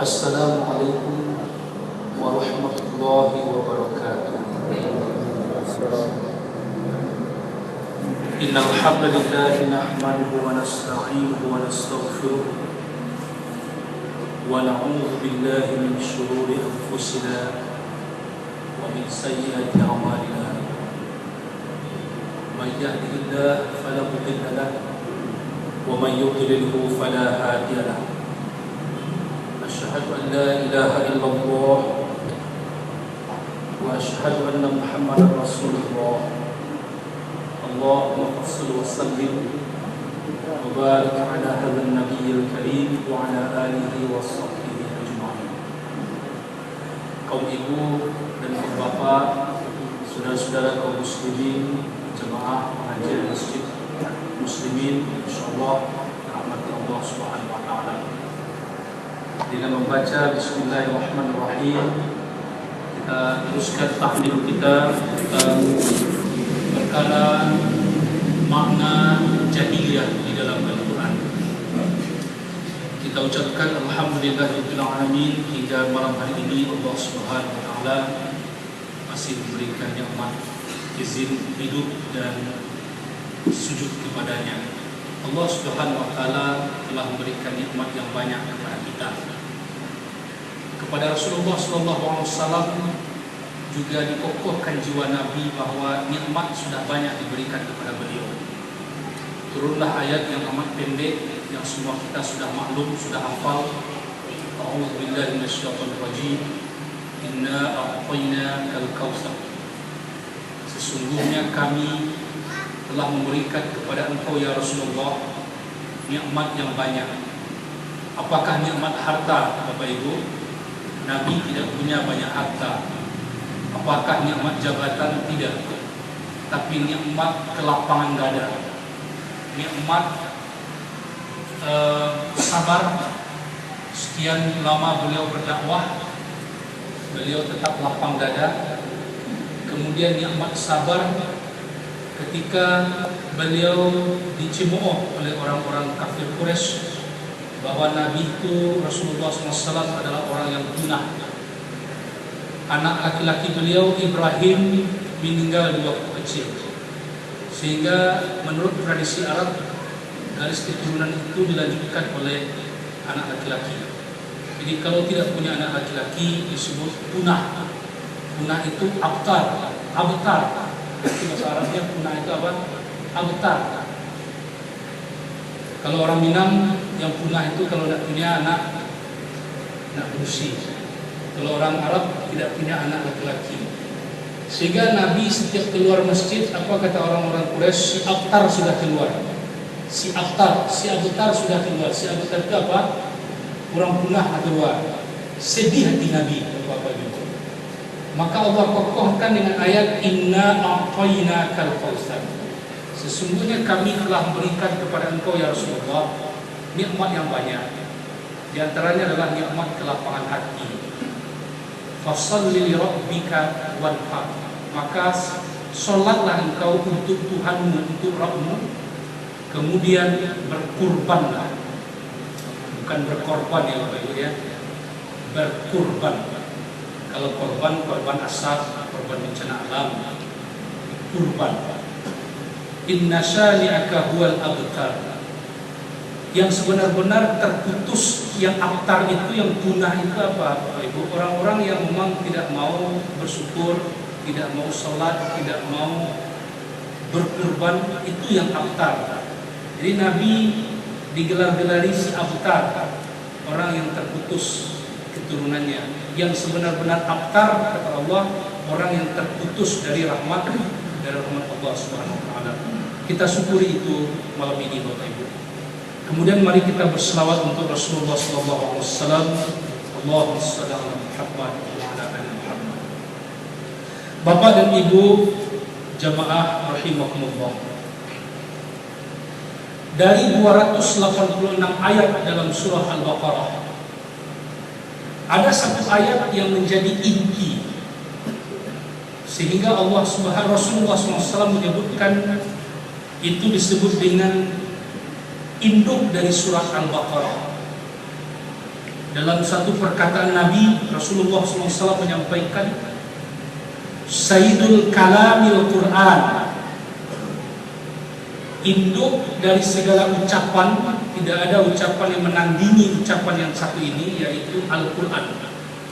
Assalamualaikum warahmatullahi wabarakatuh. Innal hamdalillah nahmaduhu wa nasta'inuhu wa nastaghfiruh wa na'udzu billahi min shururi anfusina wa min sayyiati a'malina. May yahdihillahu fala mudilla lahu wa may yudlilhu fala hadiya lahu. أشهد أن لا إله إلا الله وأشهد أن محمدا رسول الله. اللهم صل وسلم وبارك على هذا النبي الكريم وعلى آله وصحبه أجمعين. Kaum ibu dan bapak, saudara-saudara kaum muslimin, jemaah pengajian masjid muslimin, insyaallah rahmat Allah Subhanahu wa taala. Dengan membaca Bismillahirrahmanirrahim, kita teruskan tahmid kita tentang perkara makna jahiliyah di dalam Al-Quran. Kita ucapkan Alhamdulillahirabbil alamin hingga malam hari ini Allah Subhanahu wa taala masih memberikan nikmat izin hidup dan sujud kepadanya. Allah Subhanahu wa taala telah memberikan nikmat yang banyak kepada kita. Kepada Rasulullah SAW juga dikokohkan jiwa Nabi bahwa nikmat sudah banyak diberikan kepada beliau. Turunlah ayat yang amat pendek yang semua kita sudah maklum, sudah hafal. A'udzu billahi minasyaitonir rajim. Inna a'tainakal kautsar. Sesungguhnya kami telah memberikan kepada engkau ya Rasulullah nikmat yang banyak. Apakah nikmat harta, Bapak Ibu? Nabi tidak punya banyak harta. Apakah nikmat jabatan? Tidak. Tapi nikmat kelapangan dada, nikmat sabar. Sekian lama beliau berdakwah, beliau tetap lapang dada. Kemudian nikmat sabar ketika beliau dicemooh oleh orang-orang kafir Quraisy bahwa Nabi itu Rasulullah SAW adalah orang yang punah. Anak laki-laki beliau Ibrahim meninggal di waktu kecil, sehingga menurut tradisi Arab garis keturunan itu dilanjutkan oleh anak laki-laki. Jadi kalau tidak punya anak laki-laki disebut punah. Punah itu abtar. Itu bahasa Arabnya punah itu apa? Abtar. Kalau orang Minang yang punah itu kalau tidak punya anak berusi. Kalau orang Arab tidak punya anak laki-laki. Sehingga Nabi setiap keluar masjid, apa kata orang-orang Quraisy? Si abtar sudah keluar. Si abtar sudah keluar. Si abtar itu apa? Orang punah keluar. Sedih hati Nabi, Bapak Ibu. Maka Allah kokohkan dengan ayat Inna a'tainakal kautsar. Sesungguhnya kami telah memberikan kepada engkau ya Rasulullah nikmat yang banyak. Di antaranya adalah nikmat kelapangan hati. Fasholli li rabbika wanhar. Maka salatlah engkau untuk Tuhanmu, untuk Rabbmu. Kemudian berkurbanlah. Bukan berkorban ya Bapak Ibu ya. Berkurban. Kalau korban asal, korban bencana alam, kurban. Inna syani'aka huwal abtar. Yang sebenar-benar terputus, yang abtar itu, yang punah itu apa, Bapak Ibu? Orang-orang yang memang tidak mau bersyukur, tidak mau sholat, tidak mau berkurban, itu yang abtar. Jadi Nabi digelar-gelari si abtar, orang yang terputus keturunannya. Yang sebenar-benar abtar, kata Allah, orang yang terputus dari rahmat Allah Subhanahu wa taala. Kita syukuri itu malam ini Bapak Ibu. Kemudian mari kita berselawat untuk Rasulullah sallallahu alaihi wasallam. Allahumma shalli ala Muhammad wa ala ali Muhammad. Bapak dan Ibu jamaah rahimakumullah. Dari 286 ayat dalam surah Al-Baqarah, ada satu ayat yang menjadi inti, sehingga Rasulullah SAW menyebutkan itu disebut dengan induk dari surah Al-Baqarah. Dalam satu perkataan Nabi Rasulullah SAW menyampaikan, Sayyidul Kalamil Quran, induk dari segala ucapan, tidak ada ucapan yang menandingi ucapan yang satu ini, yaitu Al-Quran.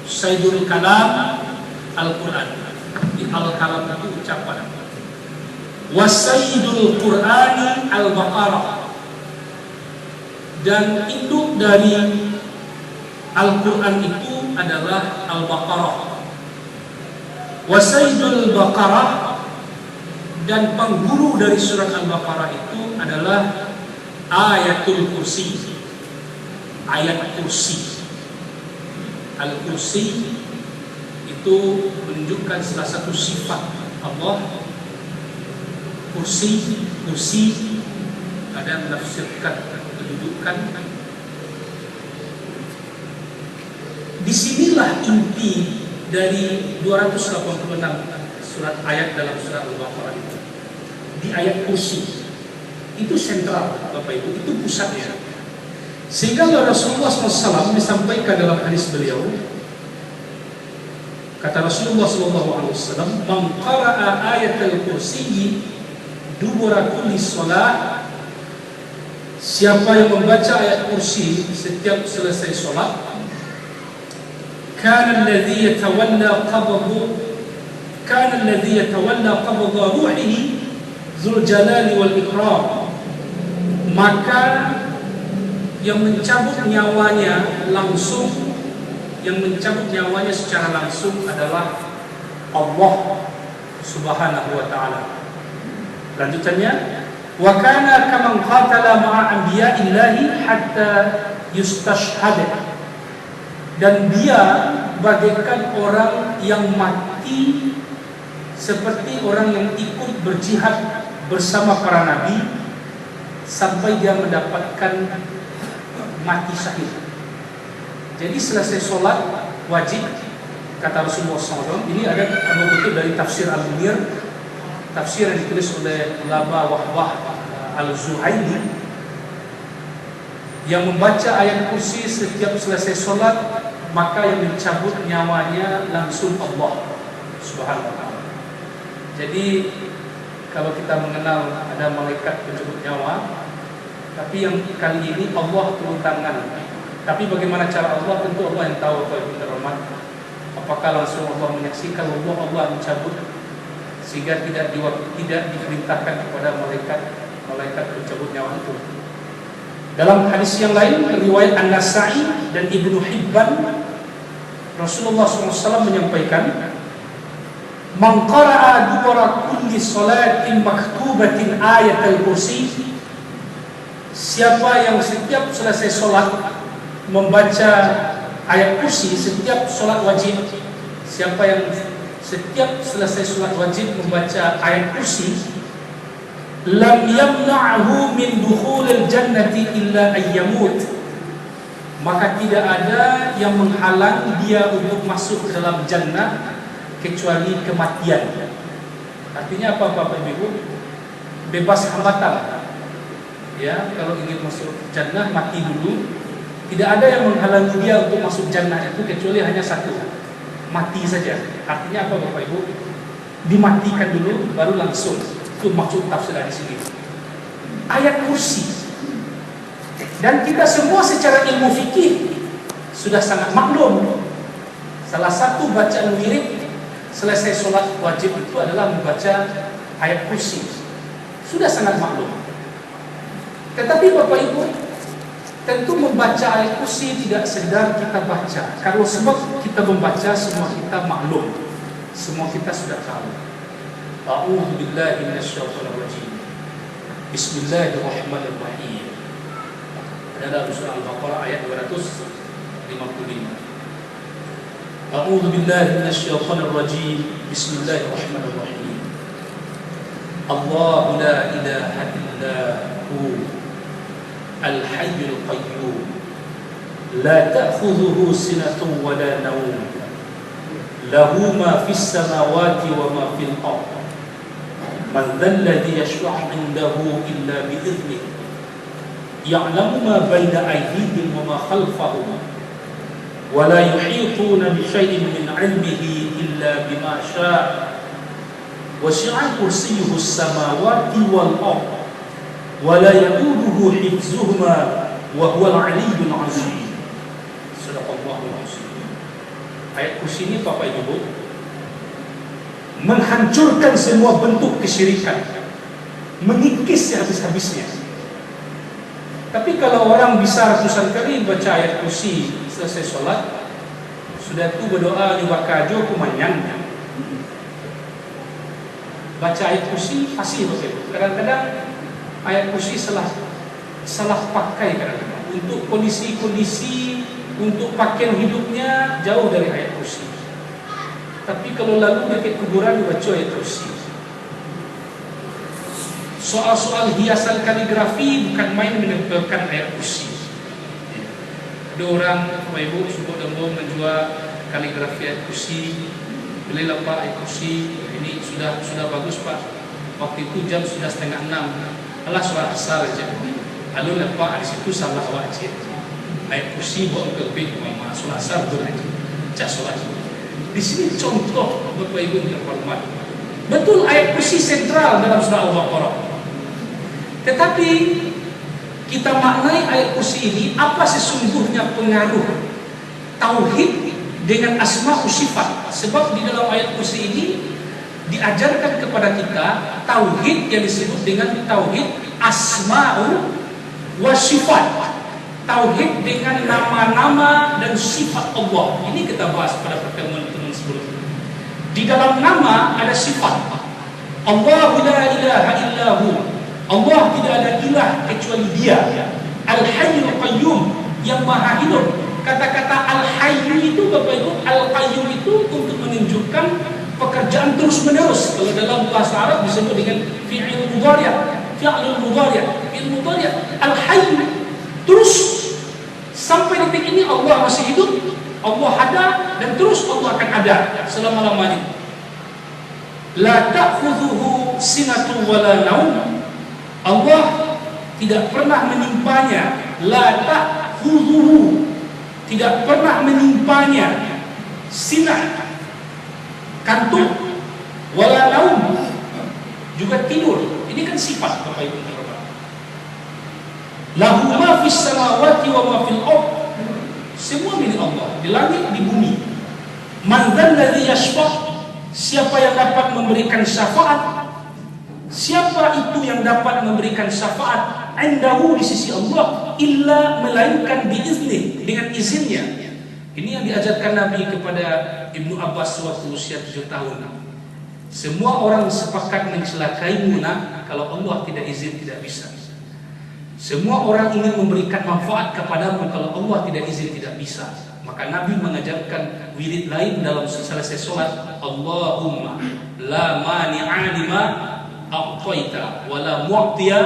Sayyidul Kalam Al-Quran. Al-Kalam itu ucapan. Wasayyidul Qurani Al-Baqarah, dan induk dari Al-Quran itu adalah Al-Baqarah. Wasayyidul Baqarah, dan penghulu dari surat Al-Baqarah itu adalah Ayatul Kursi, ayat kursi. Al-Kursi itu menunjukkan salah satu sifat Allah. Kursi ada yang menafsirkan kedudukan. Disinilah inti dari 286 surat ayat dalam surat Al-Baqarah itu. Di ayat kursi itu sentral, Bapak Ibu, itu pusatnya. Sehingga Rasulullah SAW disampaikan dalam hadis beliau, kata Rasulullah SAW, "Man qara'a ayatul kursi dubura kulli shalah," siapa yang membaca ayat kursi setiap selesai sholat, kana alladhi yatawalla qabdha ruhihi dzul jalali wal ikram, maka yang mencabut nyawanya langsung, yang mencabut nyawanya secara langsung adalah Allah Subhanahu wa ta'ala. Lanjutannya, wa kana kaman qatala ma'a anbiya'illahi hatta yustashhada, dan dia bagaikan orang yang mati seperti orang yang ikut berjihad bersama para nabi sampai dia mendapatkan mati syahid. Jadi selesai sholat wajib, kata Rasulullah SAW. Ini ada kutip dari tafsir Al-Munir, tafsir yang ditulis oleh ulama Wahbah Al-Zuhaili, yang membaca ayat kursi setiap selesai sholat, maka yang mencabut nyawanya langsung Allah Subhanahu wa ta'ala. Jadi kalau kita mengenal ada malaikat pencabut nyawa, tapi yang kali ini Allah turun tangan. Tapi bagaimana cara Allah, tentu Allah yang tahu. Kalau kita hormat, apakah langsung Allah menyaksikan Allah mencabut, sehingga tidak diperintahkan kepada malaikat pencabut nyawa itu. Dalam hadis yang lain, riwayat An-Nasa'i dan Ibnu Hibban, Rasulullah SAW menyampaikan, "Man qara'a dubura kulli salatin maktubatin ayatul kursi," siapa yang setiap selesai sholat membaca ayat kursi, setiap sholat wajib, siapa yang setiap selesai sholat wajib membaca ayat kursi, lam yamna'hu min dukhulil jannati illa ayyamut, maka tidak ada yang menghalang dia untuk masuk ke dalam jannah kecuali kematian. Artinya apa, Bapak Ibu? Bebas hambatan. Ya, kalau ingin masuk jannah mati dulu. Tidak ada yang menghalangi dia untuk masuk jannah itu kecuali hanya satu, mati saja. Artinya apa, Bapak Ibu? Dimatikan dulu baru langsung. Itu maksud tafsir di sini. Ayat kursi. Dan kita semua secara ilmu fikih sudah sangat maklum. Salah satu bacaan wirid selesai sholat wajib itu adalah membaca ayat kursi. Sudah sangat maklum. Tetapi Bapak Ibu, tentu membaca ayat kursi tidak sekedar kita baca. Kalau sebab kita membaca, semua kita maklum, semua kita sudah tahu. A'udzu billahi minasyaitonir rajim. Bismillahirrahmanirrahim. Dalam surah Al-Baqarah ayat 255. A'udzu billahi minasyaitonir rajim. Bismillahirrahmanirrahim. Allahu la ilaha illa hu al-hayyul qayyum la ta'khudhuhu sinatun wa la nawm lahu ma fis samawati wa ma fil ardh man dhal ladzi yashfa'u 'indahu illa bi idhnihi ya'lamu ma baina aydihim wa ma khalfahum ولا يحيطون بشيء من علمه إلا بما شاء وسع كرسيه السماوات والأرض ولا يؤوده حفظهما وهو العلي العظيم. Sadaqallahul azim. Ayat kursi ini Bapak Ibu menghancurkan semua bentuk kesyirikan, mengikis habis-habisnya. Tapi kalau orang bisa ratusan kali baca ayat kursi selesai sholat, sudah tu berdoa di wakajo kumanyang, baca ayat kursi fasih betul. Kadang-kadang ayat kursi salah pakai kadang-kadang untuk kondisi-kondisi, untuk pakaian hidupnya jauh dari ayat kursi. Tapi kalau lalu dekat kuburan dibaca ayat kursi. Soal-soal hiasan kaligrafi bukan main menempelkan ayat kursi. Ada orang Bapak Ibu sebut demo menjual kaligrafi ayat kursi, belilah Pak ayat kursi, ini sudah bagus Pak. Waktu itu jam sudah 5:30. Alah suara asar aja. Lalu Pak di situ salah wajib. Ayat kursi buat kebik mama suara asar tu aja. Casolat. Di sini contoh Bapak Ibu yang terhormat. Betul ayat kursi sentral dalam surah Al-Baqarah. Tetapi kita maknai ayat kursi ini apa sesungguhnya pengaruh tauhid dengan asma sifat. Sebab di dalam ayat kursi ini diajarkan kepada kita tauhid yang disebut dengan tauhid asma'u wa sifat. Tauhid dengan nama-nama dan sifat Allah. Ini kita bahas pada pertemuan-pertemuan sebelumnya. Di dalam nama ada sifat. Allahu la ilaha illahu. Allah tidak ada ilah kecuali Dia. Al-Hayyul Qayyum, yang Maha Hidup. Kata-kata Al-Hayyu itu Bapak Ibu, Al-Qayyum itu untuk menunjukkan pekerjaan terus-menerus. Kalau dalam bahasa Arab disebut dengan fi'il mudhari'. Fi'il mudhari'. Al-Hayyu terus sampai detik ini Allah masih hidup, Allah ada dan terus Allah akan ada selama-lamanya. La ta'khudhuhu sinatun wala naum. Allah tidak pernah menimpanya, la ta'khudhuhu, tidak pernah menimpanya sinah, kantuk, wala naum, juga tidur. Ini kan sifat Bapak Ibu. Lahu ma fis samawati wa ma fil ardh. Semua milik Allah, di langit, di bumi. Man dzalladzi yashfa', siapa yang dapat memberikan syafaat? Siapa itu yang dapat memberikan syafaat indahu di sisi Allah illa melainkan biizni, dengan izinnya. Ini yang diajarkan Nabi kepada Ibnu Abbas waktu usia 7 tahun. Semua orang sepakat mencelakaimu nak, kalau Allah tidak izin tidak bisa. Semua orang ingin memberikan manfaat kepadamu, kalau Allah tidak izin tidak bisa. Maka Nabi mengajarkan wirid lain dalam selesai sholat, Allahumma la mani'a lima a'taita wa la mu'tiya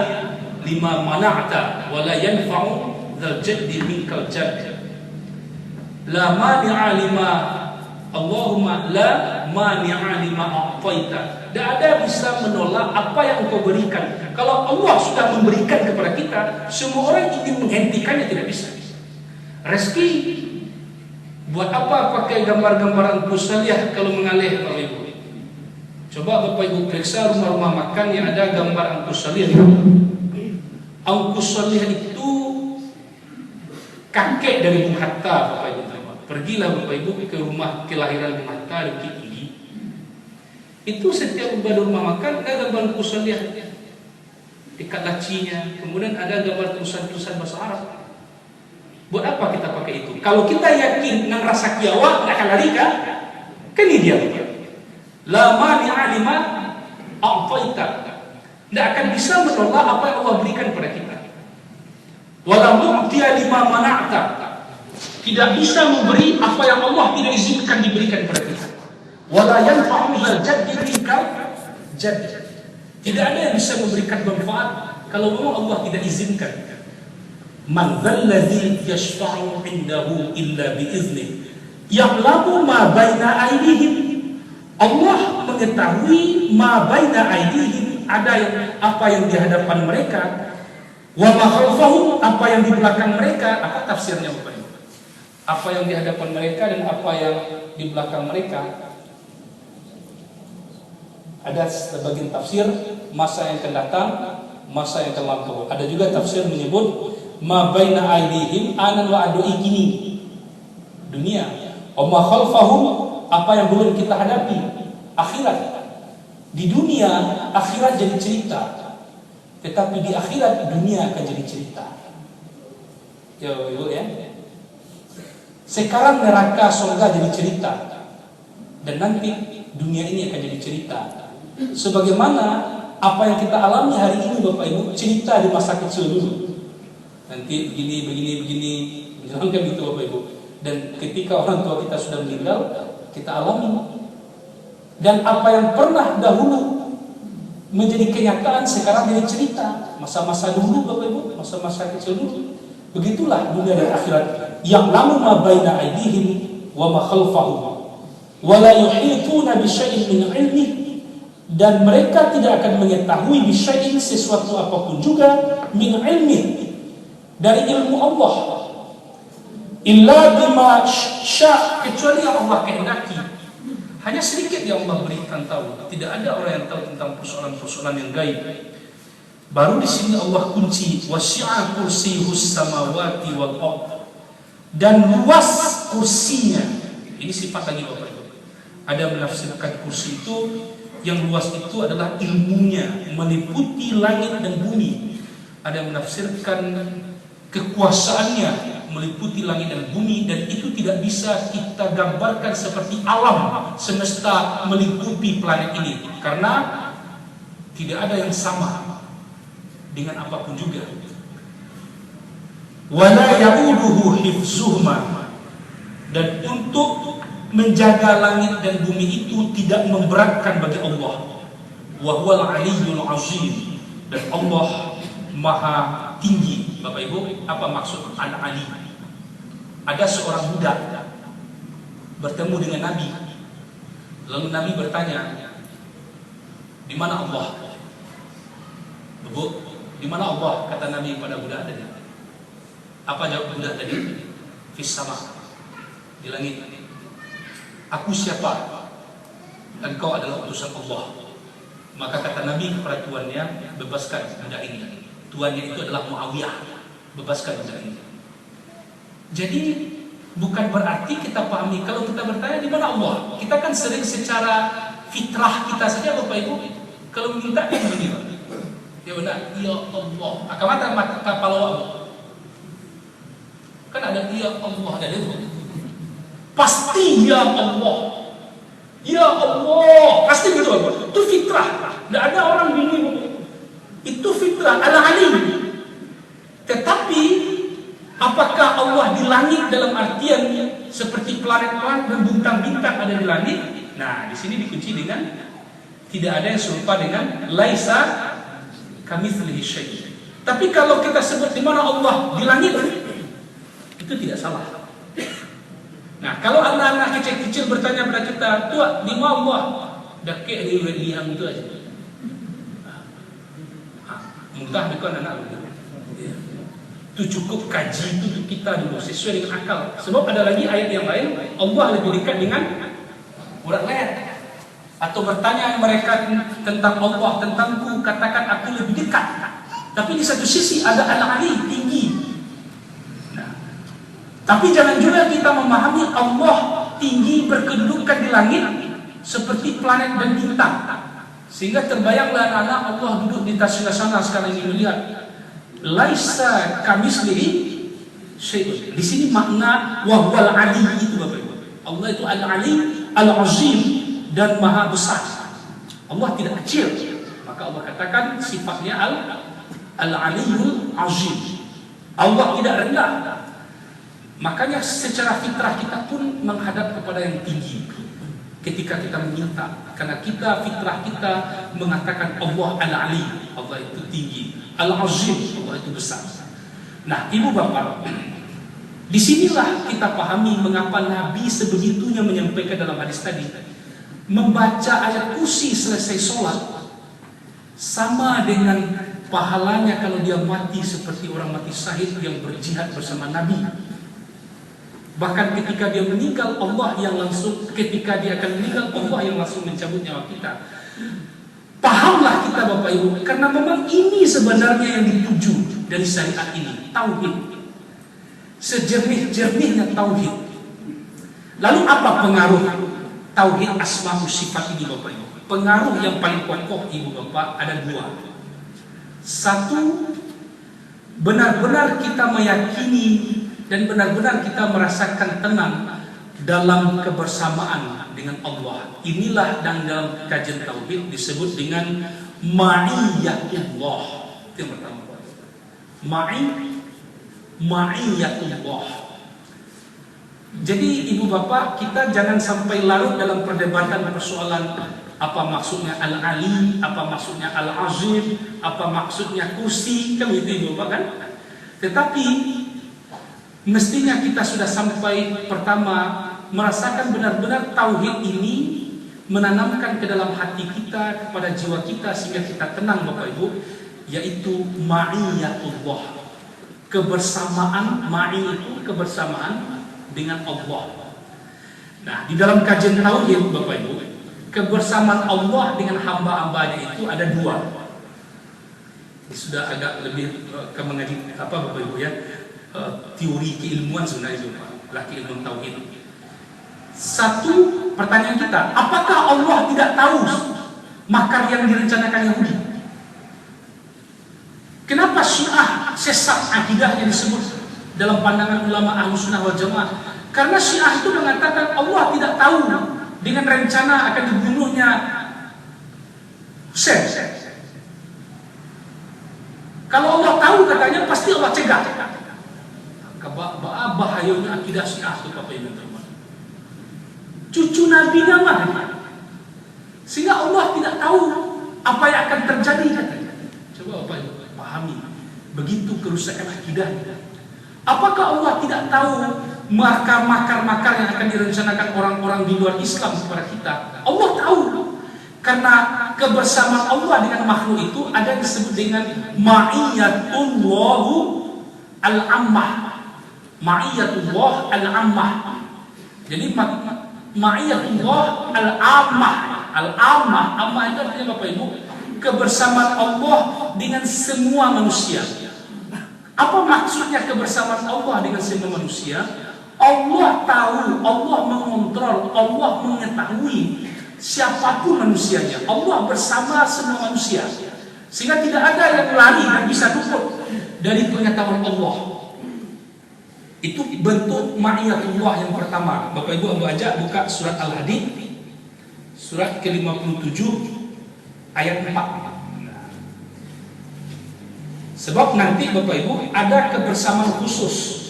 lima mana'ta wa la yanfa'u dzal jaddi minkal jadd. La mani'a lima, Allahumma la mani'a lima a'taita. Tidak ada bisa menolak apa yang Engkau berikan. Kalau Allah sudah memberikan kepada kita, semua orang ingin menghentikannya tidak bisa. Rezeki, buat apa pakai gambar-gambar angkusaliah kalau mengalih Bapak Ibu? Coba Bapak Ibu periksa rumah-rumah makan yang ada gambar angkusaliah. Angkusaliah itu kakek dari Bung Hatta Bapak Ibu. Pergilah Bapak Ibu ke rumah kelahiran Bung Hatta di Bukit Tinggi. Itu setiap rumah makan ada gambar angkusaliah. Dekat lacinya, kemudian ada gambar tulisan-tulisan bahasa Arab. Buat apa kita pakai itu? Kalau kita yakin dengan rasa kiawa, tidak akan lari kan? Kan ini dia. La mani'a lima a'taita. Tidak akan bisa menolak apa yang Allah berikan kepada kita. Wala mu'tiya lima mana'ta. Tidak bisa memberi apa yang Allah tidak izinkan diberikan kepada kita. Wala yanfa'u dzal jaddi minkal jadd. Tidak ada yang bisa memberikan manfaat kalau memang Allah tidak izinkan. Man dzalladzi yashfa'u 'indahu illa bi'idznih. Ya'lamu ma baina aydihim. Allah mengetahui ma baina aydihim, apa yang di hadapan mereka, wa ma khalfahum, apa yang di belakang mereka. Apa tafsirnya Bapak Ibu? Apa yang di hadapan mereka dan apa yang di belakang mereka. Ada sebagian tafsir masa yang akan datang, masa yang akan lampau. Ada juga tafsir menyebut ma baina aidihim anan wa adui kini, dunia. Wa ma khalfahum, apa yang belum kita hadapi, akhirat. Di dunia akhirat jadi cerita, tetapi di akhirat dunia akan jadi cerita. Yo ya. Sekarang neraka surga jadi cerita, dan nanti dunia ini akan jadi cerita. Sebagaimana apa yang kita alami hari ini Bapak Ibu, cerita di masa kecil dulu. Nanti begini, menjalankan itu Bapak Ibu. Dan ketika orang tua kita sudah meninggal, kita alami. Dan apa yang pernah dahulu menjadi kenyataan sekarang jadi cerita. Masa-masa dulu Bapak Ibu, masa-masa kecil dulu. Begitulah dunia dan akhirat. Yang lamu ma baina aidihim wa ma khalfahum wa la yuhituna bi syai'in min ilmihi, dan mereka tidak akan mengetahui bi syai'in sesuatu apapun juga min ilmihi, dari ilmu Allah, illa bima sya', kecuali yang Allah kehendaki. Hanya sedikit yang Allah berikan tahu. Tidak ada orang yang tahu tentang persoalan-persoalan yang gaib. Baru di sini Allah kunci wasi'a kursiyus samawati wal ardh, dan luas kursinya. Ini sifat lagi Bapak Ibu. Ada menafsirkan kursi itu, yang luas itu adalah ilmunya meliputi langit dan bumi. Ada menafsirkan kekuasaannya meliputi langit dan bumi, dan itu tidak bisa kita gambarkan seperti alam semesta meliputi planet ini, karena tidak ada yang sama dengan apapun juga. Wala ya'uduhu hifzuhuma, dan untuk menjaga langit dan bumi itu tidak memberatkan bagi Allah. Wa huwal aliyyul azim, dan Allah maha tinggi. Bapak Ibu, apa maksud al-ali? Ada seorang budak bertemu dengan Nabi. Lalu Nabi bertanya, di mana Allah? Bu, di mana Allah? Kata Nabi pada budak tadi. Apa jawab budak tadi? Fis sama, di langit. Aku siapa? Engkau adalah utusan Allah. Maka kata Nabi kepada tuannya, bebaskan budak ini. Tuannya itu adalah Muawiyah. Bebaskan budak ini. Jadi bukan berarti kita pahami kalau kita bertanya di mana Allah. Kita kan sering secara fitrah kita saja Bapak Ibu, kalau minta kan begini, ya benar, ya Allah. Akamata mata palau kan ada ya Allah, ada itu. Pasti ya Allah. Ya Allah, pasti gitu Bapak. Itu fitrah. Tidak ada orang bingung. Itu fitrah al-alim. Tetapi apakah Allah di langit dalam artian seperti planet-planet dan bintang-bintang ada di langit? Nah, di sini dikunci dengan tidak ada yang serupa dengan laisa kamitslihi syai'. Tapi kalau kita sebut di mana Allah di langit, itu tidak salah. Nah, kalau anak-anak kecil-kecil bertanya pada kita, "Tua, di mana Allah?" Dakek di liang itu aja. Mudah bukan anak begitu. Itu cukup kaji itu untuk kita dulu sesuai dengan akal. Sebab ada lagi ayat yang lain, Allah lebih dekat dengan urat leher. Atau bertanya mereka tentang Allah, tentangku, katakan aku lebih dekat. Tapi di satu sisi ada al-ali, tinggi. Nah, tapi jangan juga kita memahami Allah tinggi berkedudukan di langit seperti planet dan bintang, sehingga terbayanglah anak-anak Allah duduk di atas sana sekarang ini melihat laisa kamitslihi syai'un. Di sini makna wa huwal ali itu Bapak Ibu. Allah itu al-ali, al-azim, dan maha besar. Allah tidak kecil. Maka Allah katakan sifatnya al-aliyul azim. Allah tidak rendah. Makanya secara fitrah kita pun menghadap kepada yang tinggi ketika kita meminta, karena kita fitrah kita mengatakan Allah al-ali, Allah itu tinggi, al-azim, Allah itu besar. Nah, Ibu Bapak, disinilah kita pahami mengapa Nabi sebegitunya menyampaikan dalam hadis tadi, membaca ayat kursi selesai sholat sama dengan pahalanya kalau dia mati seperti orang mati syahid yang berjihad bersama Nabi. Bahkan ketika dia meninggal, ketika dia akan meninggal, Allah yang langsung mencabut nyawa kita. Pahamlah kita Bapak Ibu, karena memang ini sebenarnya yang dituju dari syariat ini, tauhid. Sejernih-jernihnya tauhid. Lalu apa pengaruh tauhid asma wa sifat ini Bapak Ibu? Pengaruh yang paling pokok Ibu Bapak ada dua. Satu, benar-benar kita meyakini dan benar-benar kita merasakan tenang dalam kebersamaan dengan Allah. Inilah yang dalam kajian tauhid disebut dengan ma'iyatullah. Itu yang pertama. Ma'iyatullah. Jadi Ibu Bapak, kita jangan sampai larut dalam perdebatan persoalan apa maksudnya al-ali, apa maksudnya al-azim, apa maksudnya kursi, kan itu Ibu Bapak kan? Tetapi mestinya kita sudah sampai pertama merasakan benar-benar tauhid ini menanamkan ke dalam hati kita, kepada jiwa kita, sehingga kita tenang Bapak Ibu, yaitu ma'iyatullah. Kebersamaan, itu kebersamaan dengan Allah. Nah, di dalam kajian tauhid Bapak Ibu, kebersamaan Allah dengan hamba-hambanya itu ada dua. Ini sudah agak lebih ke mengaji Bapak Ibu ya, teori keilmuan sebenarnya itu, ilmu tauhid. Satu, pertanyaan kita, apakah Allah tidak tahu makar yang direncanakan Yahudi? Kenapa Syiah sesat akidahnya disebut dalam pandangan ulama Ahlussunnah wal Jamaah? Karena Syiah itu mengatakan Allah tidak tahu dengan rencana akan dibunuhnya Husain. Kalau Allah tahu katanya pasti Allah cegah. Bahayanya akidah Syiah itu Bapak Ibu. Cucu Nabi mah, sehingga Allah tidak tahu apa yang akan terjadi katanya. Coba Bapak Ibu pahami, begitu kerusakan akidahnya. Apakah Allah tidak tahu makar-makar yang akan direncanakan orang-orang di luar Islam kepada kita? Allah tahu, karena kebersamaan Allah dengan makhluk itu ada yang disebut dengan ma'iyatullahu al-ammah. Ma'iyatullah al-ammah. Jadi ma'iyatullah al-ammah itu artinya Bapak Ibu, kebersamaan Allah dengan semua manusia. Apa maksudnya kebersamaan Allah dengan semua manusia? Allah tahu, Allah mengontrol, Allah mengetahui siapapun manusianya. Allah bersama semua manusia, sehingga tidak ada yang lari dan bisa luput dari pengetahuan Allah. Itu bentuk ma'iyatullah yang pertama. Bapak Ibu ajak buka surat Al-Hadid, surat ke-57 ayat 4. Sebab nanti Bapak Ibu ada kebersamaan khusus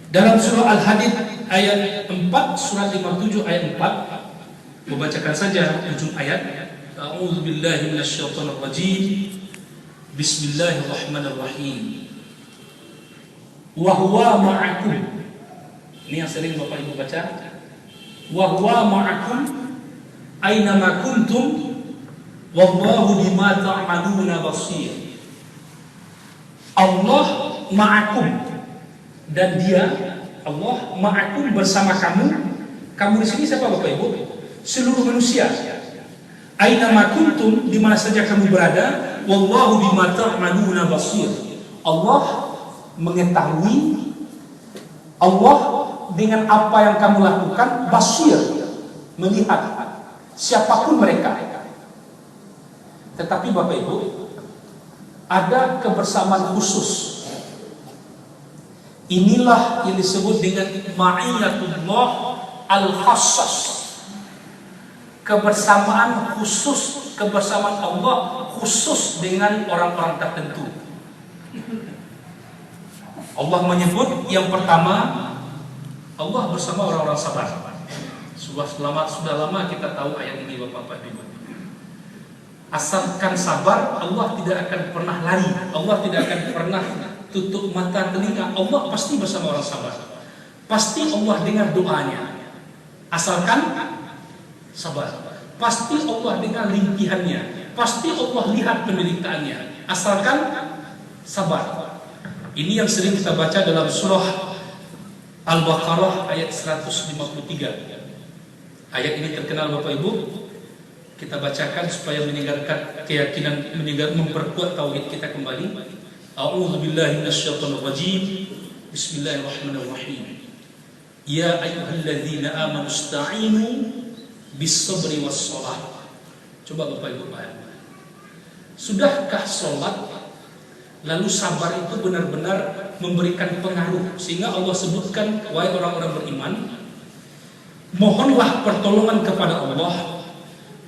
dalam surah Al-Hadid ayat 4, surat 57 ayat 4. Membacakan saja ujung ayat. A'udzubillahi minasyaitonirrajim. Bismillahirrahmanirrahim. Wa huwa ma'akum. Ini yang sering Bapak Ibu baca. Wa huwa ma'akum aina ma kuntum wallahu bima ta'maluna basir. Allah ma'akum, dan Dia Allah ma'akum bersama kamu. Kamu di sini siapa Bapak Ibu? Seluruh manusia. Aina ma kuntum, di mana saja kamu berada, wallahu bima ta'maluna basir. Allah mengetahui, Allah dengan apa yang kamu lakukan basir, melihat siapapun mereka. Tetapi Bapak Ibu, ada kebersamaan khusus. Inilah yang disebut dengan ma'iyatullah al-khassas. Kebersamaan khusus, kebersamaan Allah khusus dengan orang-orang tertentu. Allah menyebut yang pertama, Allah bersama orang-orang sabar. Sudah lama kita tahu ayat ini Bapak Ibu. Asalkan sabar, Allah tidak akan pernah lari, Allah tidak akan pernah tutup mata telinga. Allah pasti bersama orang sabar. Pasti Allah dengar doanya. Asalkan sabar. Pasti Allah dengar rintihannya. Pasti Allah lihat penderitaannya. Asalkan sabar. Ini yang sering kita baca dalam surah Al-Baqarah ayat 153. Ayat ini terkenal Bapak Ibu. Kita bacakan supaya meninggalkan keyakinan, memperkuat tauhid kita kembali. A'udzubillahi minasyaitonir rajim. Bismillahirrahmanirrahim. Ya ayyuhalladzina amanu ista'inu bis-sabri was-shalah. Coba Bapak Ibu bayangkan. Sudahkah sholat lalu sabar itu benar-benar memberikan pengaruh, sehingga Allah sebutkan, wahai orang-orang beriman, mohonlah pertolongan kepada Allah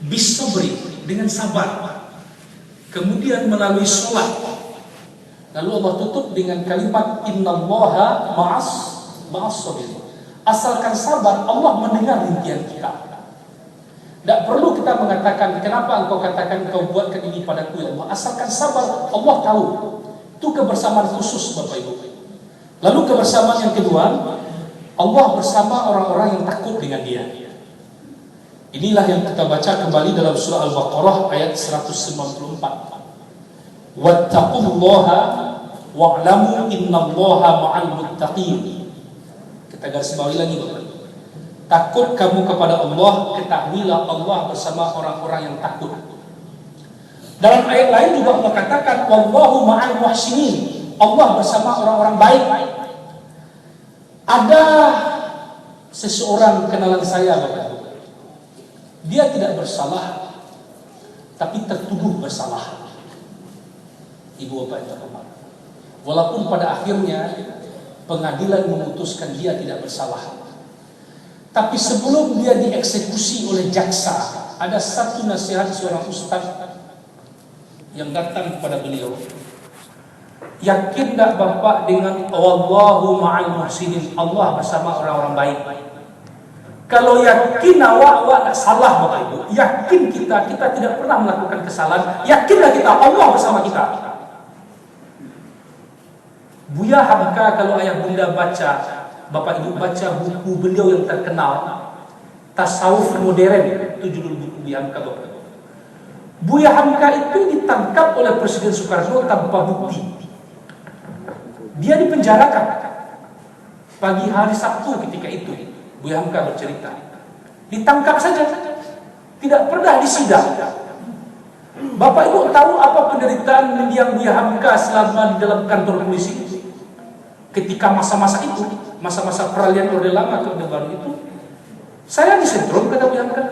bis-sabri, dengan sabar, kemudian melalui sholat. Lalu Allah tutup dengan kalimat innallaha ma'as sabir. Asalkan sabar, Allah mendengar rintihan kita. Tidak perlu kita mengatakan, kenapa engkau katakan engkau buatkan ini padaku ya Allah. Asalkan sabar, Allah tahu. Itu kebersamaan khusus Bapak Ibu. Lalu kebersamaan yang kedua, Allah bersama orang-orang yang takut dengan Dia. Inilah yang kita baca kembali dalam surah Al-Baqarah ayat 194. Wattaqullaha wa'lamu innallaha ma'al muttaqin. Kita garis bawahi lagi Bapak Ibu. Takut kamu kepada Allah, ketahuilah Allah bersama orang-orang yang takut. Dalam ayat lain juga Allah katakan wallahu ma'al muhsinin. Allah bersama orang-orang baik. Ada seseorang kenalan saya Bapak. Dia tidak bersalah, tapi tertuduh bersalah. Ibu Bapak yang terhormat. Walaupun pada akhirnya pengadilan memutuskan dia tidak bersalah. Tapi sebelum dia dieksekusi oleh jaksa, ada satu nasihat seorang ustaz yang datang kepada beliau. Yakin tak Bapak dengan wallahu ma'al muhsinin, Allah bersama orang-orang baik? Kalau yakin awak tak salah Bapak Ibu. Yakin kita tidak pernah melakukan kesalahan. Yakinlah kita Allah bersama kita. Buya Hamka, kalau ayah bunda baca, Bapak Ibu baca buku beliau yang terkenal, Tasawuf Modern, itu judul buku Buya Hamka Bapak Ibu. Buya Hamka itu ditangkap oleh Presiden Soekarno tanpa bukti. Dia dipenjarakan pagi hari Sabtu ketika itu. Buya Hamka bercerita, ditangkap saja, tidak pernah disidang. Bapak Ibu tahu apa penderitaan mendiang Buya Hamka selama di dalam kantor polisi ketika masa-masa itu, masa-masa peralihan Orde Lama ke Orde Baru itu? Saya disetrum, kata Buya Hamka.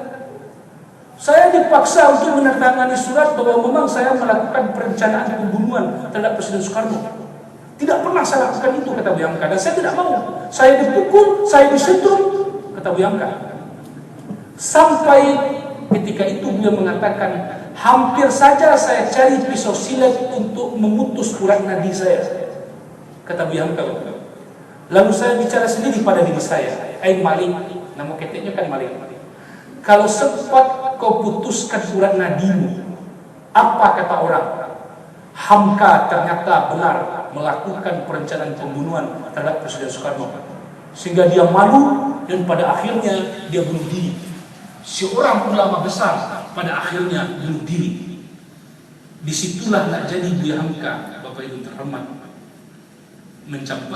Saya dipaksa untuk menandatangani surat bahwa memang saya melakukan perencanaan pembunuhan terhadap Presiden Soekarno. Tidak pernah saya lakukan itu, kata Buya Hamka, dan saya tidak mau. Saya dipukul, saya disetrum, kata Buya Hamka. Sampai ketika itu beliau mengatakan, hampir saja saya cari pisau silet untuk memutus urat nadi saya, kata Buya Hamka. Lalu saya bicara sendiri pada diri saya, Malik, nama keteknya kan Malik. Kalau sempat kau putuskan urat nadimu, apa kata orang? Hamka ternyata benar melakukan perencanaan pembunuhan terhadap Presiden Soekarno, sehingga dia malu dan pada akhirnya dia bunuh diri. Seorang ulama besar pada akhirnya bunuh diri. Disitulah nak jadi Buya Hamka, Bapak Ibu terhormat,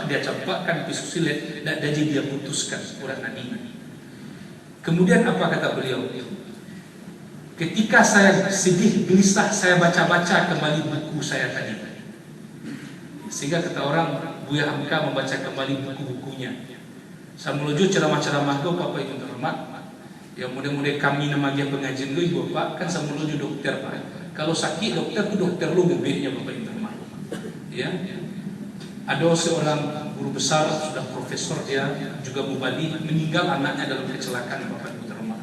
dia campakkan pisau silet dan jadi dia putuskan urat nadi. Kemudian apa kata beliau? Ketika saya sedih, gelisah, saya baca-baca kembali buku saya tadi. Sehingga kata orang, Buya Hamka membaca kembali buku-bukunya. Samulojo ceramah-ceramah itu Bapak Ibu terhormat. Ya mudah-mudahan kami nama dia pengajian lu Ibu Bapak, kan Samulojo dokter Pak. Kalau sakit dokter itu dokter lu bebeknya Bapak Ibu terhormat. Ya. Ada seorang guru besar, sudah profesor, dia juga mubali, meninggal anaknya dalam kecelakaan Bapak Ibu terhormat.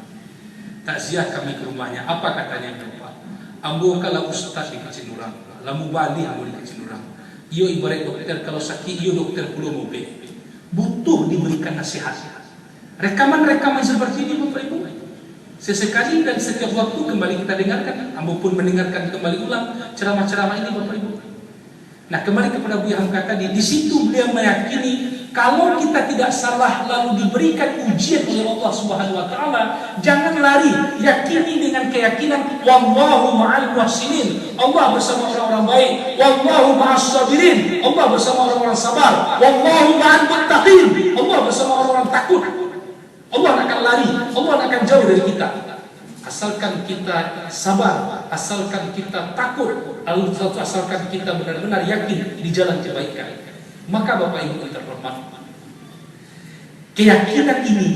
Takziah kami ke rumahnya. Apa katanya Bapak? Ambo kalau ustaz di Kecilurang, lamu bali ambo di Kecilurang. Iyo ibarat dokter, kalau sakit iyo dokter pulau mobe. Butuh diberikan nasihat. Rekaman-rekaman seperti ini Bapak Ibu, sesekali dan setiap waktu kembali kita dengarkan. Ambo pun mendengarkan kembali ulang ceramah-ceramah ini Bapak Ibu. Nah kembali kepada Buya Hamka tadi, di situ beliau meyakini Kalau kita tidak salah lalu diberikan ujian oleh Allah Subhanahu wa taala, jangan lari, yakini dengan keyakinan wallahu ma'al muhsinin. Allah bersama orang-orang baik, wallahu ma'as sabirin. Allah bersama orang-orang sabar, wallahu ma'al muttaqin. Allah bersama orang-orang takut. Allah akan lari, Allah akan jauh dari kita. Asalkan kita sabar, asalkan kita takut, asalkan kita benar-benar yakin di jalan kebaikan. Maka Bapak Ibu yang terhormat, keyakinan ini,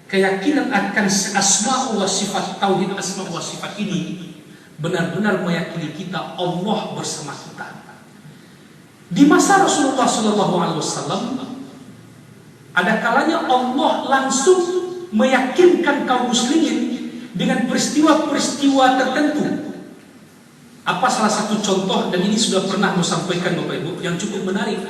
keyakinan akan asma wa sifat, tauhid asma wa sifat ini benar-benar meyakini kita Allah bersama kita. Di masa Rasulullah SAW, ada kalanya Allah langsung meyakinkan kaum muslimin dengan peristiwa-peristiwa tertentu. Apa salah satu contoh, dan ini sudah pernah saya sampaikan Bapak Ibu, yang cukup menarik.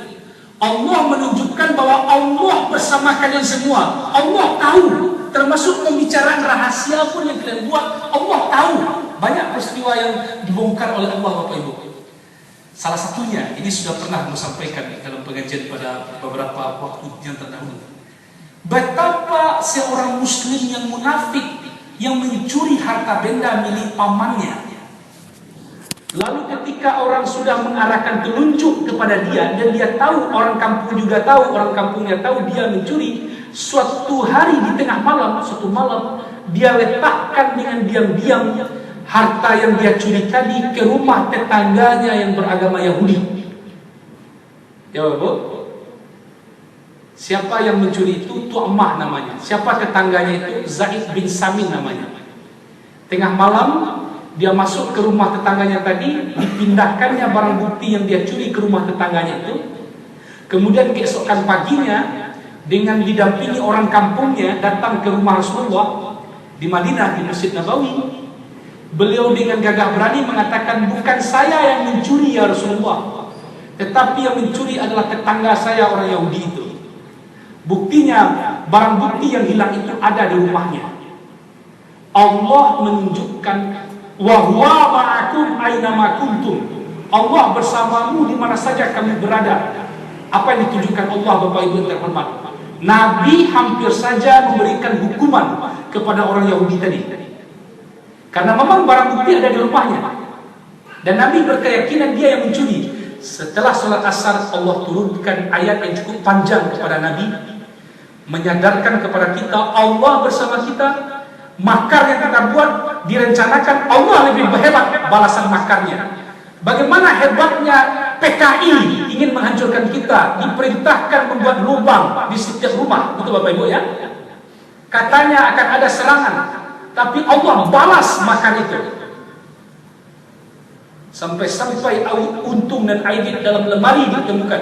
Allah menunjukkan bahwa Allah bersama kalian semua. Allah tahu, termasuk pembicaraan rahasia pun yang kalian buat, Allah tahu. Banyak peristiwa yang dibongkar oleh Allah Bapak Ibu. Salah satunya, ini sudah pernah saya sampaikan dalam pengajian pada beberapa waktu yang terdahulu. Betapa seorang muslim yang munafik yang mencuri harta benda milik pamannya. Lalu ketika orang sudah mengarahkan telunjuk kepada dia, dan dia tahu, orang kampung juga tahu, orang kampungnya tahu dia mencuri, suatu hari di tengah malam, suatu malam, dia letakkan dengan diam-diam harta yang dia curi tadi ke rumah tetangganya yang beragama Yahudi. Ya Bu? Siapa yang mencuri itu? Tu'mah namanya. Siapa tetangganya itu? Zaid bin Samin namanya. Tengah malam dia masuk ke rumah tetangganya tadi, dipindahkannya barang bukti yang dia curi ke rumah tetangganya itu. Kemudian keesokan paginya, dengan didampingi orang kampungnya, datang ke rumah Rasulullah di Madinah, di Masjid Nabawi. Beliau dengan gagah berani mengatakan, bukan saya yang mencuri ya Rasulullah, tetapi yang mencuri adalah tetangga saya orang Yahudi itu. Buktinya, barang bukti yang hilang itu ada di rumahnya. Allah menunjukkan, wa huwa ma'akum aina ma kuntum. Allah bersamamu di mana saja kami berada. Apa yang ditunjukkan Allah Bapak Ibu yang terhormat? Nabi hampir saja memberikan hukuman kepada orang Yahudi tadi. Karena memang barang bukti ada di rumahnya. Dan Nabi berkeyakinan dia yang mencuri. Setelah sholat asar, Allah turunkan ayat yang cukup panjang kepada Nabi, menyadarkan kepada kita Allah bersama kita. Makar yang kita buat direncanakan, Allah lebih hebat balasan makarnya. Bagaimana hebatnya PKI ingin menghancurkan kita, diperintahkan membuat lubang di setiap rumah, betul Bapak Ibu ya? Katanya akan ada serangan, tapi Allah balas makar itu. Sampai-sampai untung dan aidit dalam lemari ditemukan.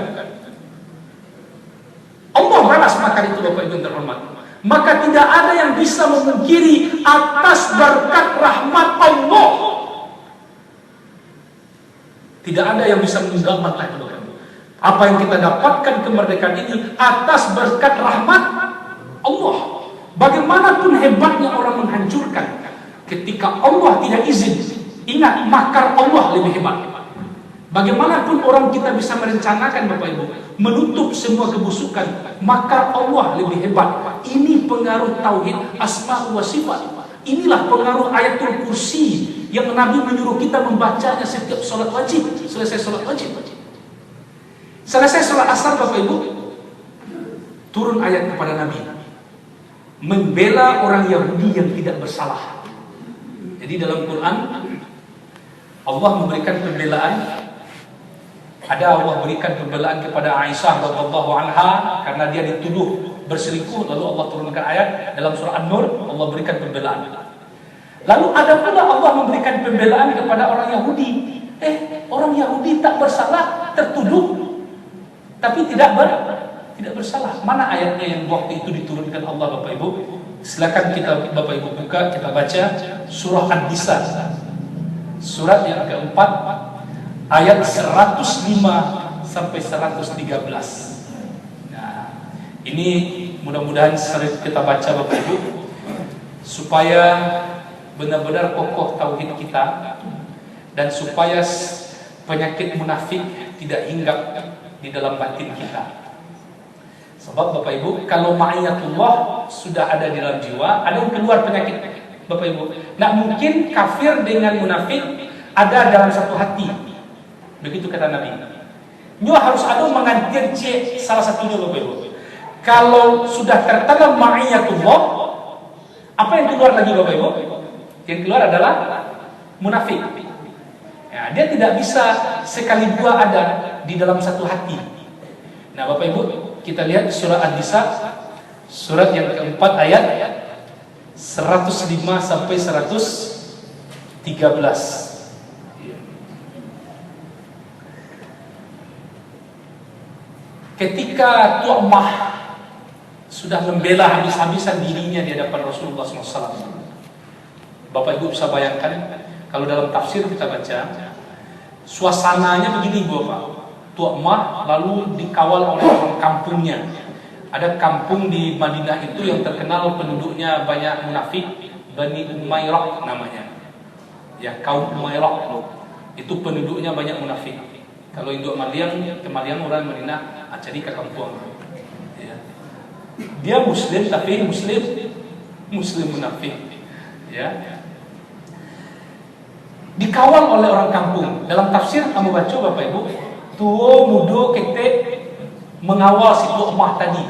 Allah balas makar itu Bapak Ibu yang terhormat. Maka tidak ada yang bisa memungkiri atas berkat rahmat Allah. Tidak ada yang bisa menggambarkan apa yang kita dapatkan kemerdekaan ini atas berkat rahmat Allah. Bagaimanapun hebatnya orang menghancurkan, ketika Allah tidak izin, ingat makar Allah lebih hebat. Bagaimanapun orang kita bisa merencanakan Bapak Ibu, menutup semua kebusukan, maka Allah lebih hebat. Ini pengaruh tauhid asma wa sifat. Inilah pengaruh ayatul kursi yang Nabi menyuruh kita membacanya setiap sholat wajib. Selesai sholat wajib. Selesai sholat asar Bapak Ibu, turun ayat kepada Nabi, membela orang Yahudi yang tidak bersalah. Jadi dalam Quran Allah memberikan pembelaan. Ada Allah berikan pembelaan kepada Aisyah radhiyallahu anha karena dia dituduh berselingkuh, lalu Allah turunkan ayat dalam surah An-Nur, Allah berikan pembelaan. Lalu ada pula Allah memberikan pembelaan kepada orang Yahudi. Orang Yahudi tak bersalah, tertuduh tapi tidak bersalah. Mana ayatnya yang waktu itu diturunkan Allah Bapak Ibu? Silakan kita Bapak Ibu buka, kita baca surah An-Nisa. Surat yang keempat, ayat 105 sampai 113. Nah, ini mudah-mudahan sering kita baca Bapak Ibu, supaya benar-benar kokoh tauhid kita, dan supaya penyakit munafik tidak hinggap di dalam batin kita. Sebab Bapak Ibu, kalau ma'iyatullah sudah ada di dalam jiwa, ada yang keluar penyakit Bapak Ibu. Nah mungkin kafir dengan munafik ada dalam satu hati. Begitu kata Nabi. Nyo harus ada mengantir C salah satunya Bapak Ibu. Kalau sudah tertanam ma'iyatullah, apa yang keluar lagi Bapak Ibu? Yang keluar adalah munafik. Ya, dia tidak bisa sekali dua ada di dalam satu hati. Nah Bapak Ibu, kita lihat surah An-Nisa, surat yang keempat ayat 105 sampai 113. Ketika Tu'mah sudah membela habis-habisan dirinya di hadapan Rasulullah SAW, Bapak Ibu bisa bayangkan, kalau dalam tafsir kita baca, suasananya begini Bapak. Tu'mah lalu dikawal oleh orang kampungnya. Ada kampung di Madinah itu yang terkenal penduduknya banyak munafik, Bani Umairah namanya. Ya, kaum Umairah itu penduduknya banyak munafik. Kalau induk Maliang orang Madinah jadi ke kampung. Ya. Dia muslim tapi muslim munafik. Ya. Dikawal oleh orang kampung. Dalam tafsir kamu baca Bapak Ibu, tuo mudo kete mengawal si Tu'mah tadi,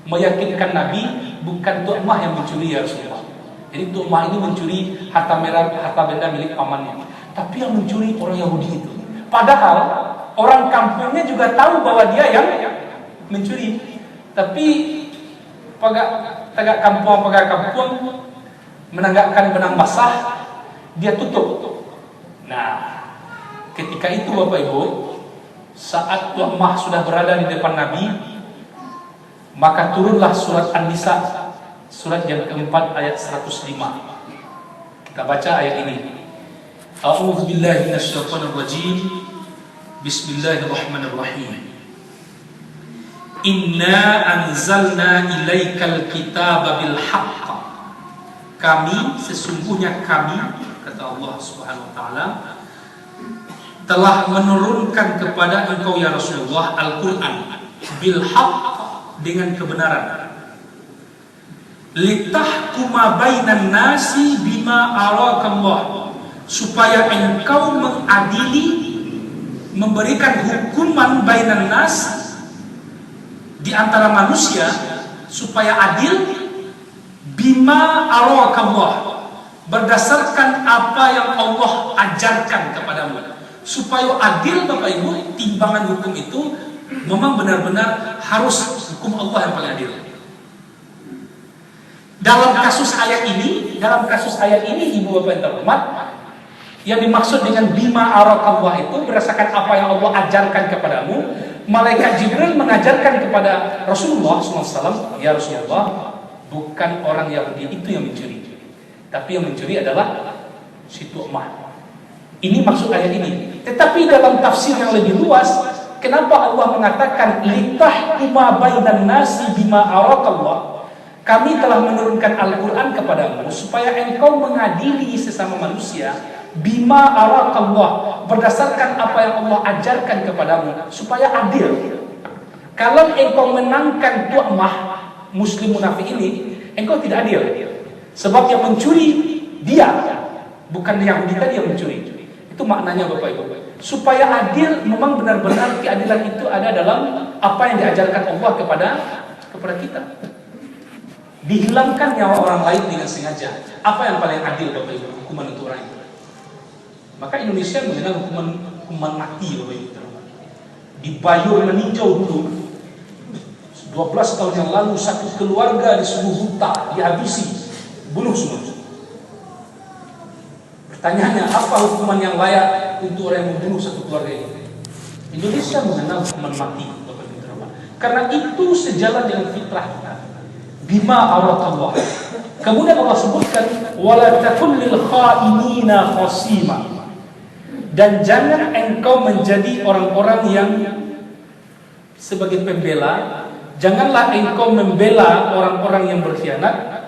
meyakinkan Nabi bukan Tu'mah yang mencuri ya Rasulullah. Jadi Tu'mah ini mencuri harta benda milik pamannya, tapi yang mencuri orang Yahudi itu. Padahal orang kampungnya juga tahu bahwa dia yang mencuri, tapi pegak kampung menanggapkan benang basah, dia tutup. Nah, ketika itu Bapak Ibu, saat Tu'mah sudah berada di depan Nabi, maka turunlah surat An-Nisa, surat yang keempat ayat 105. Kita baca ayat ini. A'udzu billahi minasyaitonir rajim. Bismillahirrahmanirrahim. Inna anzalna ilaikal kitaba bil haqq. Sesungguhnya kami, kata Allah Subhanahu wa taala, telah menurunkan kepada engkau ya Rasulullah Al-Quran bil haqq, dengan kebenaran, litahkuma bainan nasi bima arakallah, supaya engkau mengadili, memberikan hukuman bainan nas, di antara manusia, supaya adil, bima arakallah, berdasarkan apa yang Allah ajarkan kepadamu. Supaya adil Bapak Ibu, timbangan hukum itu memang benar-benar harus hukum Allah yang paling adil. Dalam kasus ayat ini Ibu Bapak yang terhormat, yang dimaksud dengan bima arakallah itu berdasarkan apa yang Allah ajarkan kepadamu. Malaikat Jibril mengajarkan kepada Rasulullah SAW, ya Rasulullah, bukan orang Yahudi itu yang mencuri, tapi yang mencuri adalah si Tu'mah. Ini maksud ayat ini. Tetapi dalam tafsir yang lebih luas, kenapa Allah mengatakan litahkuma bainan nasi bima arakallah? Kami telah menurunkan Al-Quran kepadamu supaya engkau mengadili sesama manusia bima arakallah, berdasarkan apa yang Allah ajarkan kepadamu, supaya adil. Kalau engkau menangkan Tu'mah muslim munafik ini, engkau tidak adil. Sebab yang mencuri dia, bukan Yahudi tadi yang mencuri. Itu maknanya Bapak Ibu. Supaya adil, memang benar-benar keadilan itu ada dalam apa yang diajarkan Allah kepada kita. Dihilangkan nyawa orang lain dengan sengaja. Apa yang paling adil Bapak Ibu? Hukuman untuk orang itu. Maka Indonesia mengenal hukuman mati Bapak Ibu. Dibayur meninjau dulu. 12 tahun yang lalu satu keluarga di sebuah hutan dihabisi, bunuh semua. Pertanyaannya, apa hukuman yang layak untuk orang yang membunuh satu keluarga ini? Indonesia mengenal hukuman mati, Bapak Ibu terhormat. Karena itu sejalan dengan fitrah kita. Bima arakallah. Kemudian Allah sebutkan wala takun lil kha'inina khasima. Dan jangan engkau menjadi orang-orang yang sebagai pembela. Janganlah engkau membela orang-orang yang berkhianat.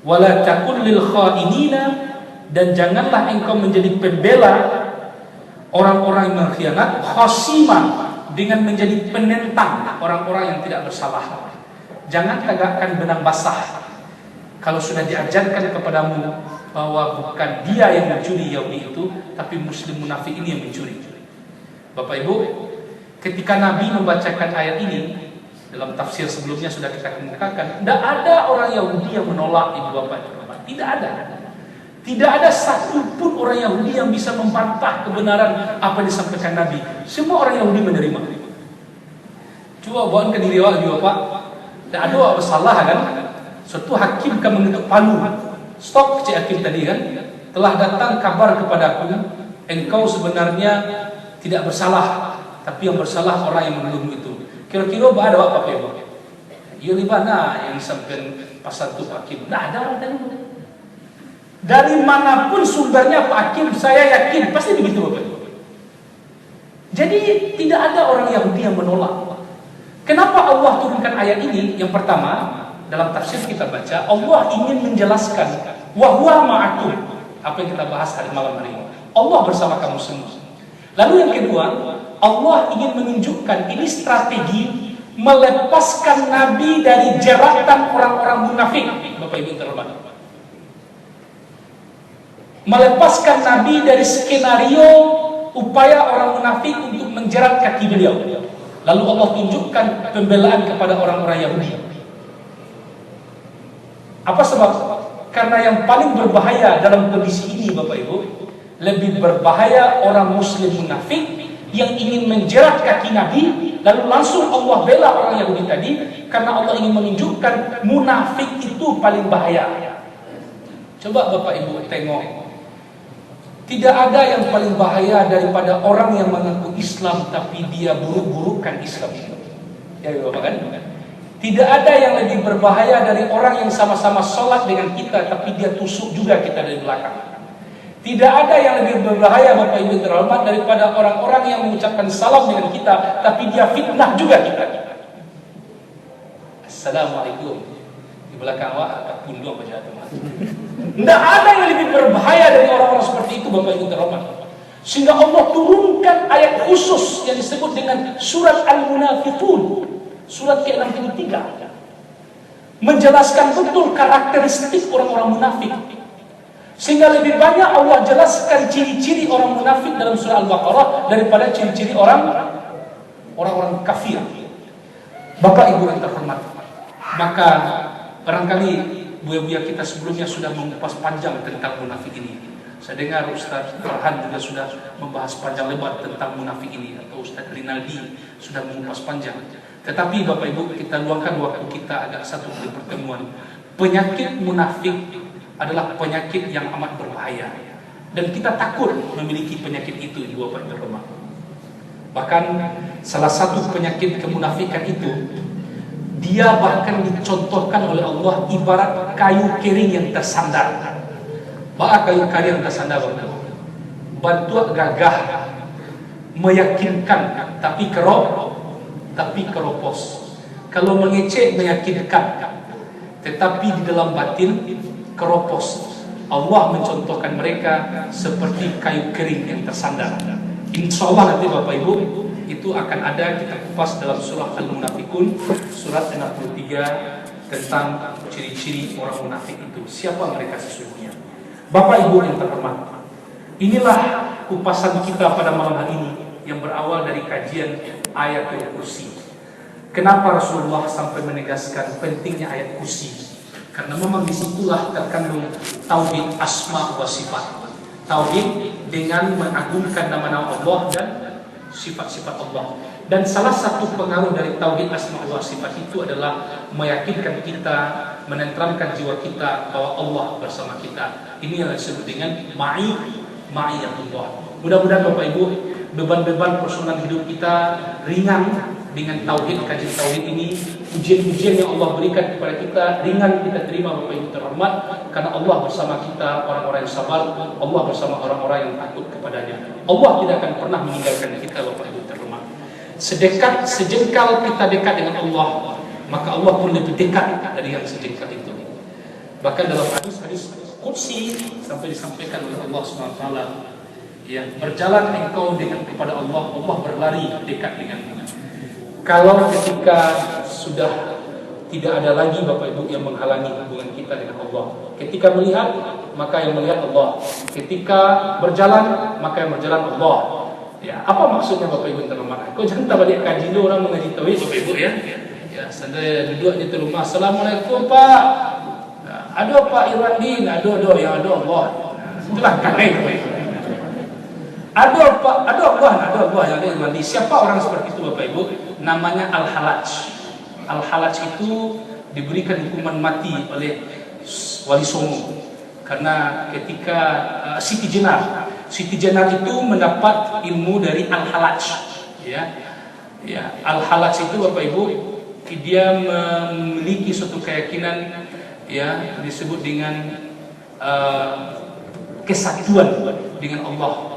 Wala takun lil kha'inina, dan janganlah engkau menjadi pembela orang-orang yang berkhianat, khasimah, dengan menjadi penentang orang-orang yang tidak bersalah. Jangan tegakkan benang basah kalau sudah diajarkan kepadamu bahwa bukan dia yang mencuri Yahudi itu, tapi Muslim munafik ini yang mencuri. Bapak Ibu, ketika Nabi membacakan ayat ini, dalam tafsir sebelumnya sudah kita kemukakan, tidak ada orang Yahudi yang menolak Ibu Bapak. Tidak ada. Tidak ada satupun orang Yahudi yang bisa membantah kebenaran apa yang disampaikan Nabi. Semua orang Yahudi menerima. Coba bawakan ke diri awak, Ibu Bapak. Tidak ada orang bersalah kan? Suatu hakim kan mengetuk palu. Stop, cik hakim tadi kan, telah datang kabar kepadaku, engkau sebenarnya tidak bersalah, tapi yang bersalah orang yang menuduhmu itu. Kira-kira ada apa Ibu? Ya di mana yang sampai pasal itu hakim? Tidak ada orang tadi. Dari manapun sumbernya Pak Hakim, saya yakin pasti begitu Bapak Ibu. Jadi tidak ada orang Yahudi yang menolak. Kenapa Allah turunkan ayat ini? Yang pertama, dalam tafsir kita baca, Allah ingin menjelaskan wa huwa ma'akum, apa yang kita bahas hari malam hari ini. Allah bersama kamu semua. Lalu yang kedua, Allah ingin menunjukkan ini strategi melepaskan Nabi dari jeratan orang-orang munafik. Bapak Ibu terhormat, melepaskan Nabi dari skenario upaya orang munafik untuk menjerat kaki beliau. Lalu Allah tunjukkan pembelaan kepada orang-orang Yahudi. Apa sebab? Karena yang paling berbahaya dalam kondisi ini Bapak Ibu, lebih berbahaya orang Muslim munafik yang ingin menjerat kaki Nabi, lalu langsung Allah bela orang Yahudi tadi, karena Allah ingin menunjukkan munafik itu paling bahaya. Coba Bapak Ibu tengok, tidak ada yang paling bahaya daripada orang yang mengaku Islam tapi dia buruk-burukkan Islam itu. Ya Bapak kan? Tidak ada yang lebih berbahaya dari orang yang sama-sama sholat dengan kita tapi dia tusuk juga kita dari belakang. Tidak ada yang lebih berbahaya Bapak Ibu terhormat daripada orang-orang yang mengucapkan salam dengan kita tapi dia fitnah juga kita. Assalamualaikum. Di belakang awak punduh apa jatuh. Tidak ada yang lebih berbahaya dari orang-orang seperti itu Bapak Ibu terhormat. Sehingga Allah turunkan ayat khusus yang disebut dengan surat Al-Munafiqun, surat ke-63, menjelaskan betul karakteristik orang-orang munafik. Sehingga lebih banyak Allah jelaskan ciri-ciri orang munafik dalam surah Al-Baqarah daripada ciri-ciri orang-orang kafir. Bapak Ibu yang terhormat, maka barangkali buya-buya kita sebelumnya sudah mengupas panjang tentang munafik ini. Saya dengar Ustaz Farhan juga sudah membahas panjang lebar tentang munafik ini, atau Ustaz Rinaldi sudah mengupas panjang. Tetapi Bapak Ibu, kita luangkan waktu kita agak satu kali pertemuan. Penyakit munafik adalah penyakit yang amat berbahaya, dan kita takut memiliki penyakit itu di Bapak Ibu rumah. Bahkan salah satu penyakit kemunafikan itu, dia bahkan dicontohkan oleh Allah ibarat kayu kering yang tersandar. Bahkan kayu kering yang tersandar, batu gagah, meyakinkan tapi keropos. Kalau mengecek meyakinkan, tetapi di dalam batin keropos. Allah mencontohkan mereka seperti kayu kering yang tersandar. Insya Allah nanti Bapak Ibu itu akan ada kita kupas dalam surah Al-Munafiqun, surat 63, tentang ciri-ciri orang munafik itu. Siapa mereka sesungguhnya? Bapak Ibu yang terhormat, inilah kupasan kita pada malam hari ini yang berawal dari kajian ayatul kursi. Kenapa Rasulullah sampai menegaskan pentingnya ayat kursi? Karena memang disitulah terkandung tauhid asma wa sifat. Tauhid dengan mengagungkan nama-nama Allah dan sifat-sifat Allah. Dan salah satu pengaruh dari tauhid asma wa sifat itu adalah meyakinkan kita, menenteramkan jiwa kita bahwa Allah bersama kita. Ini yang disebut dengan ma'iyatullah. Mudah-mudahan Bapak Ibu, beban-beban personal hidup kita ringan dengan tauhid, kajian tauhid ini. Ujian-ujian yang Allah berikan kepada kita ringan kita terima Bapak Ibu terhormat, karena Allah bersama kita, orang-orang yang sabar. Allah bersama orang-orang yang takut kepadanya. Allah tidak akan pernah meninggalkan kita Bapak Ibu terhormat. Sedekat sejengkal kita dekat dengan Allah, maka Allah pun lebih dekat dari yang sejengkal itu. Bahkan dalam hadis qudsi sampai disampaikan oleh Allah SWT, Ya, berjalan engkau dengan kepada Allah, Allah berlari dekat denganmu. Kalau ketika sudah tidak ada lagi Bapak Ibu yang menghalangi hubungan kita dengan Allah. Ketika melihat, maka yang melihat Allah. Ketika berjalan, maka yang berjalan Allah. Ya, apa maksudnya Bapak Ibu yang terhormat? Kau jangan tak balik kaji dulu orang mengaji tauhid Bapak Ibu ya. Ya, saya duduk di rumah. Assalamualaikum Pak. Nah, ada Pak Irwandin, ada yang ada Allah. Itulah kanai Bapak Ibu. Ada Allah yang ada Irwandi. Siapa orang seperti itu Bapak Ibu? Namanya Al-Halaj. Al-Halaj itu diberikan hukuman mati oleh Wali Songo karena ketika Siti Jenar itu mendapat ilmu dari Al-Halaj. Ya, Al-Halaj itu Bapak Ibu, dia memiliki suatu keyakinan ya disebut dengan kesatuan dengan Allah.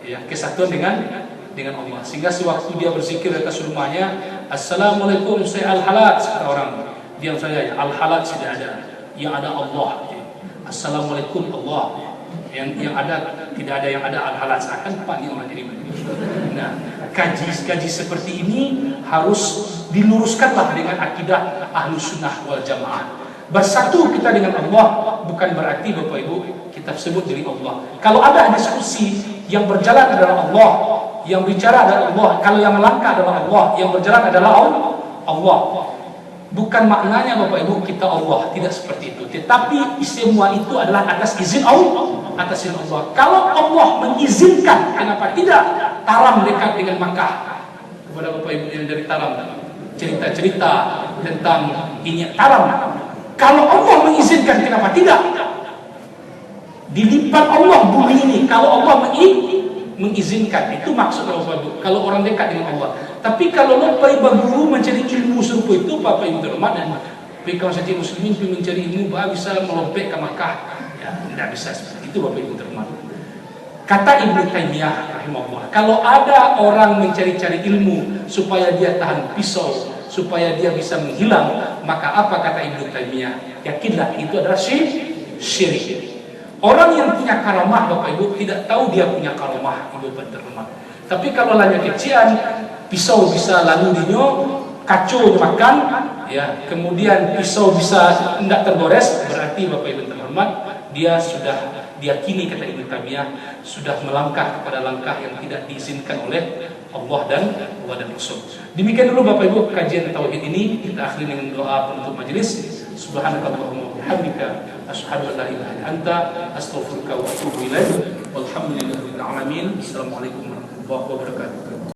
Ya, kesatuan dengan Allah. Sehingga sewaktu dia berzikir di atas rumahnya, Assalamualaikum saya Al-Halaj, kata orang. Diam saja, Al-Halaj tidak ada. Yang ada Allah. Assalamualaikum Allah. Yang ada tidak ada, yang ada Al-Halaj. Akan panggil orang jadi. Nah, kaji seperti ini harus diluruskanlah dengan akidah Ahlus Sunnah wal Jamaah. Bersatu kita dengan Allah bukan berarti Bapak Ibu kita sebut diri Allah. Kalau ada diskusi yang berjalan adalah Allah, yang bicara adalah Allah, kalau yang melangkah adalah Allah, yang berjalan adalah Allah. Bukan maknanya Bapak Ibu kita Allah, tidak seperti itu. Tetapi semua itu adalah atas izin Allah, atas izin Allah. Kalau Allah mengizinkan, kenapa tidak? Taram dekat dengan Makkah. Kepada Bapak Ibu yang dari Taram, cerita-cerita tentang ini Taram. Kalau Allah mengizinkan, kenapa tidak? Dilipat Allah bumi ini. Kalau Allah mengizinkan, itu maksud Bapak Ibu. Kalau orang dekat dengan Allah. Tapi kalau lupa guru mencari ilmu serupa itu, Bapak Ibu terhormat, dan kaum saja muslimin mencari ilmu, bisa melompat ke Makkah. Ya, tidak bisa seperti itu Bapak Ibu terhormat. Kata Ibnu Taimiyah rahimahullah, kalau ada orang mencari-cari ilmu supaya dia tahan pisau, supaya dia bisa menghilang, maka apa kata Ibnu Taimiyah? Yakinlah itu adalah syirik. Orang yang punya karamah Bapak Ibu tidak tahu dia punya karamah, Ibu terhormat. Tapi kalau lanya kecian, pisau bisa lalu dinyo, kacau dimakan, ya, kemudian pisau bisa tidak tergores, berarti Bapak Ibu terhormat, dia sudah diyakini kata Ibnu Taimiyah sudah melangkah kepada langkah yang tidak diizinkan oleh Allah dan Rasul. Demikian dulu Bapak Ibu kajian tauhid ini, kita akhiri dengan doa penutup majelis. Subhanakallahumma wa bihamdika asyhadu an la ilaha illa anta astaghfiruka wa atubu ilaik. Walhamdulillahirabbil alamin. Assalamualaikum warahmatullahi wabarakatuh.